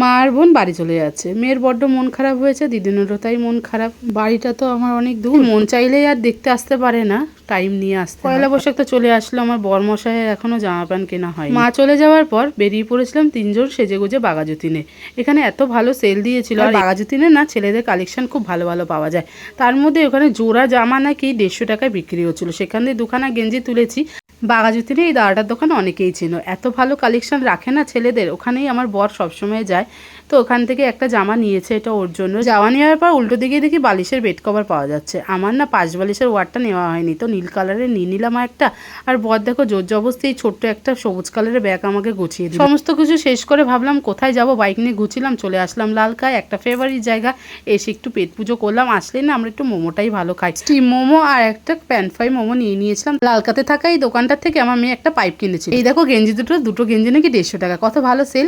মা আর বোন বাড়ি চলে যাচ্ছে। মেয়ের বড্ড মন খারাপ হয়েছে, দিদিনেরও তাই মন খারাপ। বাড়িটা তো আমার অনেক দূর, মন চাইলেই আর দেখতে আসতে পারে না, টাইম নিয়ে আসতে। পয়লা বৈশাখ তো চলে আসলো, আমার বরমশাইয়ের এখনো জামা প্যান্ট কেনা হয়। মা চলে যাওয়ার পর বেরিয়ে পড়েছিলাম তিনজন সেজেগুজে বাঘাযতীনে। এখানে এত ভালো সেল দিয়েছিল, আর বাঘাযতীনে না ছেলেদের কালেকশন খুব ভালো ভালো পাওয়া যায়। তার মধ্যে ওখানে জোড়া জামা নাকি 150 টাকায় বিক্রি হচ্ছিল। সেখান থেকে দুখানা গেঞ্জি তুলেছি। বাঘাযতীনে এই দাদাটার দোকান অনেকেই ছিল, এত ভালো কালেকশন রাখে না ছেলেদের। ওখানেই আমার বর সবসময় যায়, তো ওখান থেকে একটা জামা নিয়েছে, এটা ওর জন্য। জামা নেওয়ার পর উল্টো দিকে দেখি বালিশের বেড কভার পাওয়া যাচ্ছে। আমার না 5 বালিশের ওয়ারটা নেওয়া হয়নি, তো নীল কালারের নিয়ে নিলাম একটা। আর বর দেখো জোর জবস্তি এই ছোট্ট একটা সবুজ কালারের ব্যাগ আমাকে গুছিয়ে দিল। সমস্ত কিছু শেষ করে ভাবলাম কোথায় যাব, বাইক নিয়ে ঘুরছিলাম, চলে আসলাম লালকায়, একটা ফেভারিট জায়গা। এসে একটু পেট পুজো করলাম। আসলে না আমরা একটু মোমোটাই ভালো খাই, স্টিম মোমো আর একটা প্যান ফ্রাই মোমো নিয়ে নিয়েছিলাম। লালকাতে থাকা এই দোকানটার থেকে আমার মেয়ে একটা পাইপ কিনেছিল। এই দেখো গেঞ্জি দুটো গেঞ্জি নাকি 150 টাকা, কত ভালো সেল।